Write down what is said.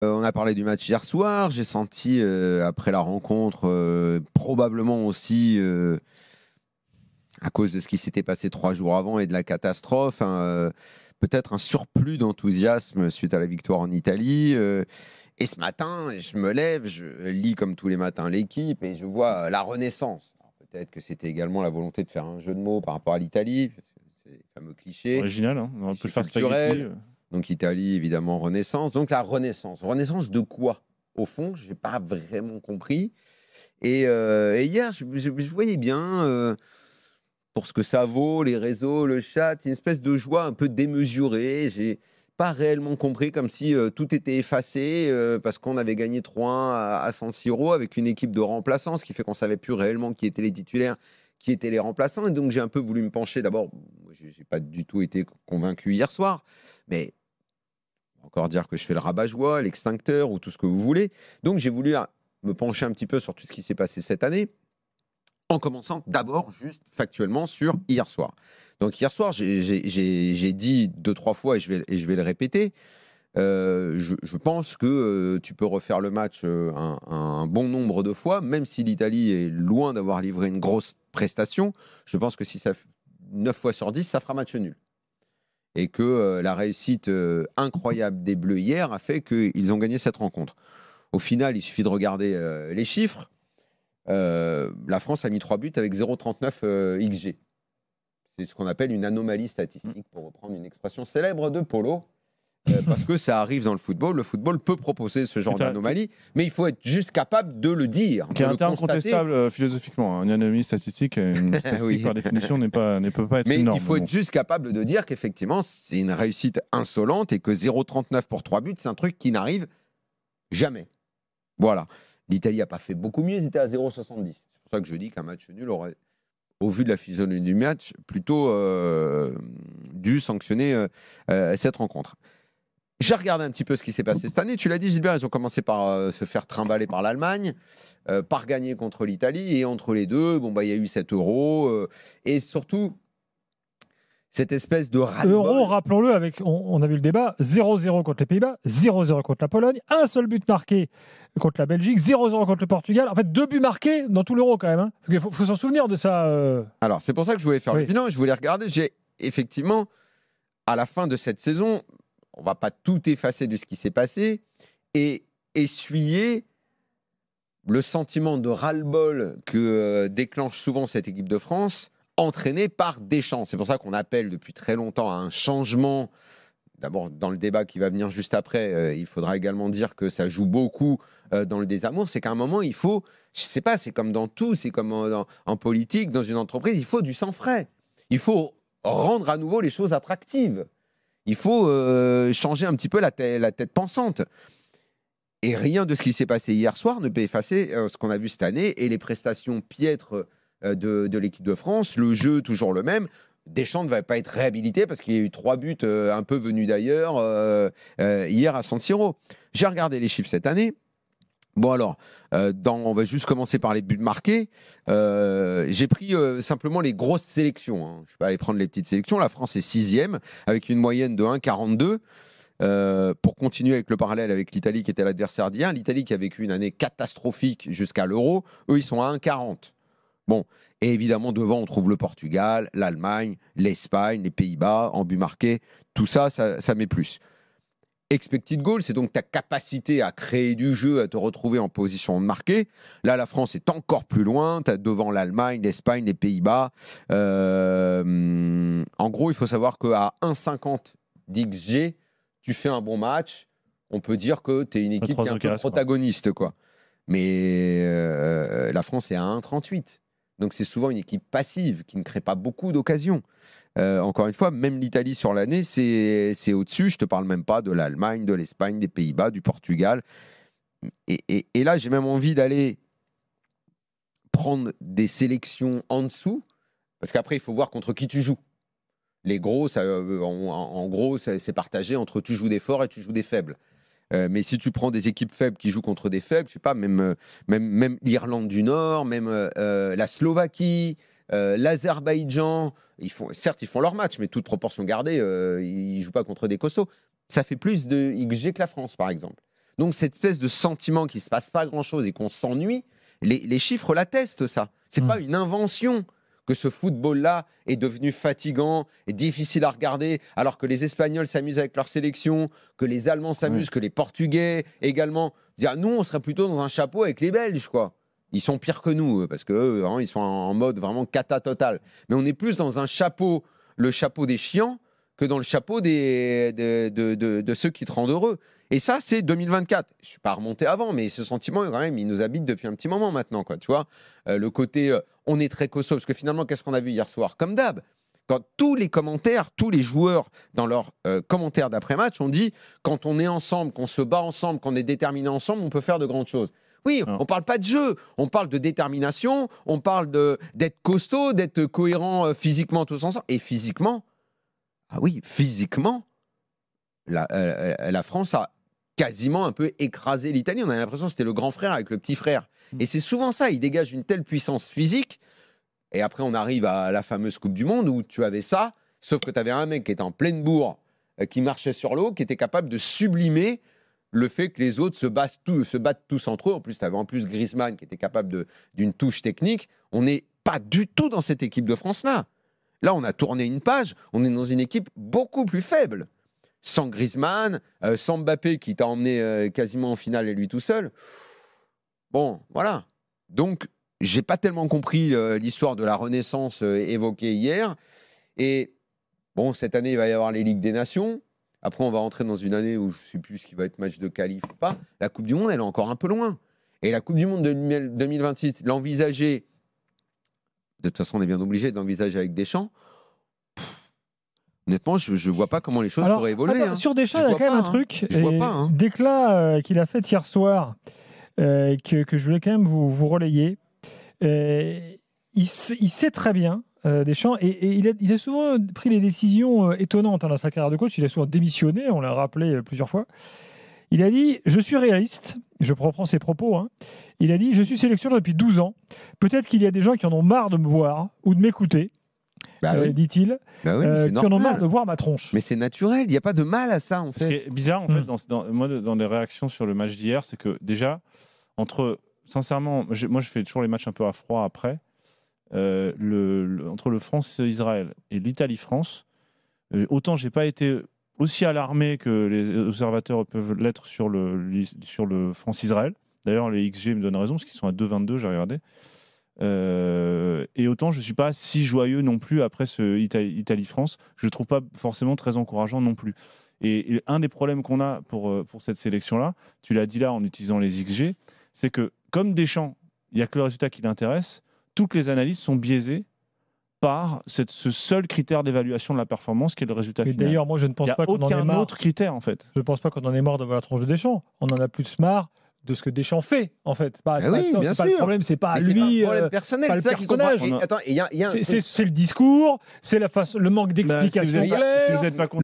On a parlé du match hier soir. J'ai senti, après la rencontre, probablement aussi, à cause de ce qui s'était passé 3 jours avant et de la catastrophe, peut-être un surplus d'enthousiasme suite à la victoire en Italie. Et ce matin, je me lève, je lis comme tous les matins l'équipe et je vois la renaissance. Alors, peut-être que c'était également la volonté de faire un jeu de mots par rapport à l'Italie, parce que c'est le fameux Original, hein, on aurait pu cliché faire spaghetti. culturel. Donc Italie, évidemment, renaissance. Donc la renaissance. Renaissance de quoi? Au fond, je n'ai pas vraiment compris. Et hier, je voyais bien, pour ce que ça vaut, les réseaux, le chat, une espèce de joie un peu démesurée. J'ai pas réellement compris, comme si tout était effacé parce qu'on avait gagné 3-1 à San Siro avec une équipe de remplaçants, ce qui fait qu'on savait plus réellement qui étaient les titulaires, qui étaient les remplaçants. Et donc j'ai un peu voulu me pencher. D'abord, j'ai pas du tout été convaincu hier soir, mais encore dire que je fais le rabat-joie, l'extincteur ou tout ce que vous voulez. Donc j'ai voulu me pencher un petit peu sur tout ce qui s'est passé cette année, en commençant d'abord juste factuellement sur hier soir. Donc hier soir, j'ai dit 2-3 fois et je vais le répéter. Je pense que tu peux refaire le match un bon nombre de fois, même si l'Italie est loin d'avoir livré une grosse prestation. Je pense que si ça 9 fois sur 10, ça fera match nul. Et que la réussite incroyable des Bleus hier a fait qu'ils ont gagné cette rencontre. Au final, il suffit de regarder les chiffres. La France a mis 3 buts avec 0,39 XG. C'est ce qu'on appelle une anomalie statistique, pour reprendre une expression célèbre de Polo. Parce que ça arrive dans le football. Le football peut proposer ce genre d'anomalie, mais il faut être juste capable de le dire, Qui de est un le terme constater. contestable philosophiquement. Hein. Une anomalie statistique, une statistique Oui. par définition ne peut pas être Mais une il norme. faut Bon. être juste capable de dire qu'effectivement, c'est une réussite insolente et que 0,39 pour 3 buts, c'est un truc qui n'arrive jamais. Voilà. L'Italie n'a pas fait beaucoup mieux, ils étaient à 0,70. C'est pour ça que je dis qu'un match nul aurait, au vu de la physionomie du match, plutôt dû sanctionner cette rencontre. J'ai regardé un petit peu ce qui s'est passé cette année. Tu l'as dit, Gilbert, ils ont commencé par se faire trimballer par l'Allemagne, par gagner contre l'Italie. Et entre les deux, bon, bah, il y a eu 7 euros. Et surtout, cette espèce de Euro, ras-le-bol. rappelons-le, on a vu le débat, 0-0 contre les Pays-Bas, 0-0 contre la Pologne, un seul but marqué contre la Belgique, 0-0 contre le Portugal. En fait, 2 buts marqués dans tout l'Euro quand même. Hein. Parce qu'il faut s'en souvenir de ça. Alors, c'est pour ça que je voulais faire le Oui. bilan. Je voulais regarder. J'ai effectivement, à la fin de cette saison, on va pas tout effacer de ce qui s'est passé et essuyer le sentiment de ras-le-bol que déclenche souvent cette équipe de France, entraînée par Deschamps. C'est pour ça qu'on appelle depuis très longtemps à un changement. D'abord, dans le débat qui va venir juste après, il faudra également dire que ça joue beaucoup dans le désamour. C'est qu'à un moment, il faut, je ne sais pas, c'est comme dans tout, c'est comme en politique, dans une entreprise, il faut du sang frais. Il faut rendre à nouveau les choses attractives. Il faut changer un petit peu la tête pensante. Et rien de ce qui s'est passé hier soir ne peut effacer ce qu'on a vu cette année et les prestations piètres de l'équipe de France, le jeu toujours le même. Deschamps ne va pas être réhabilité parce qu'il y a eu 3 buts un peu venus d'ailleurs hier à San Siro. J'ai regardé les chiffres cette année. Bon alors, on va juste commencer par les buts marqués. J'ai pris simplement les grosses sélections. Hein. Je ne vais pas aller prendre les petites sélections. La France est 6e avec une moyenne de 1,42. Pour continuer avec le parallèle avec l'Italie qui était l'adversaire d'hier, l'Italie qui a vécu une année catastrophique jusqu'à l'Euro, eux ils sont à 1,40. Bon, et évidemment devant on trouve le Portugal, l'Allemagne, l'Espagne, les Pays-Bas en but marqué, tout ça, ça met plus. Expected goal, c'est donc ta capacité à créer du jeu, à te retrouver en position de marquer. Là, la France est encore plus loin. Tu as devant l'Allemagne, l'Espagne, les Pays-Bas. En gros, il faut savoir qu'à 1,50 d'XG, tu fais un bon match. On peut dire que tu es une équipe qui est un peu protagoniste, quoi. Mais la France est à 1,38. Donc, c'est souvent une équipe passive qui ne crée pas beaucoup d'occasions. Encore une fois, même l'Italie sur l'année, c'est au-dessus. Je ne te parle même pas de l'Allemagne, de l'Espagne, des Pays-Bas, du Portugal. Et là, j'ai même envie d'aller prendre des sélections en dessous, parce qu'après, il faut voir contre qui tu joues. Les gros, en gros, c'est partagé entre tu joues des forts et tu joues des faibles. Mais si tu prends des équipes faibles qui jouent contre des faibles, je sais pas, même l'Irlande du Nord, même la Slovaquie, l'Azerbaïdjan, certes, ils font leur match, mais toute proportion gardée, ils ne jouent pas contre des costauds. Ça fait plus de XG que la France, par exemple. Donc cette espèce de sentiment qu'il ne se passe pas grand-chose et qu'on s'ennuie, les chiffres l'attestent ça. C'est pas une invention que ce football-là est devenu fatigant et difficile à regarder, alors que les Espagnols s'amusent avec leur sélection, que les Allemands s'amusent, que les Portugais également. Nous, on serait plutôt dans un chapeau avec les Belges, quoi. Ils sont pires que nous, parce qu'eux, ils sont en mode vraiment cata total. Mais on est plus dans un chapeau, le chapeau des chiants, que dans le chapeau de ceux qui te rendent heureux. Et ça, c'est 2024. Je ne suis pas remonté avant, mais ce sentiment, quand même, il nous habite depuis un petit moment maintenant, quoi. Tu vois, le côté, on est très costaud, parce que finalement, qu'est-ce qu'on a vu hier soir? Comme d'hab, quand tous les commentaires, tous les joueurs, dans leurs commentaires d'après-match, ont dit, quand on est ensemble, qu'on se bat ensemble, qu'on est déterminé ensemble, on peut faire de grandes choses. Oui, on ne parle pas de jeu, on parle de détermination, on parle d'être costaud, d'être cohérent physiquement tous ensemble. Et physiquement, ah oui, physiquement, la France a quasiment un peu écrasé l'Italie. On a l'impression que c'était le grand frère avec le petit frère. Et c'est souvent ça, il dégage une telle puissance physique. Et après, on arrive à la fameuse Coupe du Monde où tu avais ça, sauf que tu avais un mec qui était en pleine bourre, qui marchait sur l'eau, qui était capable de sublimer le fait que les autres se battent tous entre eux. En plus, tu avais Griezmann qui était capable d'une touche technique. On n'est pas du tout dans cette équipe de France-là. Là, on a tourné une page. On est dans une équipe beaucoup plus faible. Sans Griezmann, sans Mbappé qui t'a emmené quasiment en finale et lui tout seul. Bon, voilà. Donc, j'ai pas tellement compris l'histoire de la Renaissance évoquée hier. Et bon, cette année, il va y avoir les Ligues des Nations. Après, on va rentrer dans une année où je ne sais plus ce qui va être match de qualif ou pas. La Coupe du Monde, elle est encore un peu loin. Et la Coupe du Monde de 2026, l'envisager, de toute façon, on est bien obligé d'envisager avec Deschamps. Honnêtement, je ne vois pas comment les choses pourraient évoluer. Sur Deschamps, il y a quand même un truc. Déclat qu'il a fait hier soir, que je voulais quand même vous relayer. Il sait très bien, Deschamps, et il a souvent pris des décisions étonnantes dans sa carrière de coach. Il a souvent démissionné, on l'a rappelé plusieurs fois. Il a dit « Je suis réaliste », je reprends ses propos, hein. Il a dit « Je suis sélectionneur depuis 12 ans. Peut-être qu'il y a des gens qui en ont marre de me voir ou de m'écouter. » dit-il, qui en ont marre de voir ma tronche. Mais c'est naturel, il n'y a pas de mal à ça en fait. Ce qui est bizarre en fait dans les réactions sur le match d'hier, c'est que déjà, sincèrement, moi je fais toujours les matchs un peu à froid après, entre le France-Israël et l'Italie-France, autant j'ai pas été aussi alarmé que les observateurs peuvent l'être sur le France-Israël. D'ailleurs, les XG me donnent raison, parce qu'ils sont à 2,22, j'ai regardé. Et autant je ne suis pas si joyeux non plus après ce Italie-France. Je ne le trouve pas forcément très encourageant non plus. Et un des problèmes qu'on a pour cette sélection-là, tu l'as dit là en utilisant les XG, c'est que comme Deschamps, il n'y a que le résultat qui l'intéresse, toutes les analyses sont biaisées par ce seul critère d'évaluation de la performance qui est le résultat final. D'ailleurs, moi je ne pense pas qu'on en ait marre. Il n'y a aucun autre critère en fait. Je ne pense pas qu'on en ait marre de voir la tronche de Deschamps. On en a plus marre de ce que Deschamps fait, en fait. C'est pas le problème, c'est pas lui. C'est pas un problème personnel, pas le personnage. Attends, c'est le discours, c'est le manque d'explication. Si vous n'êtes pas content.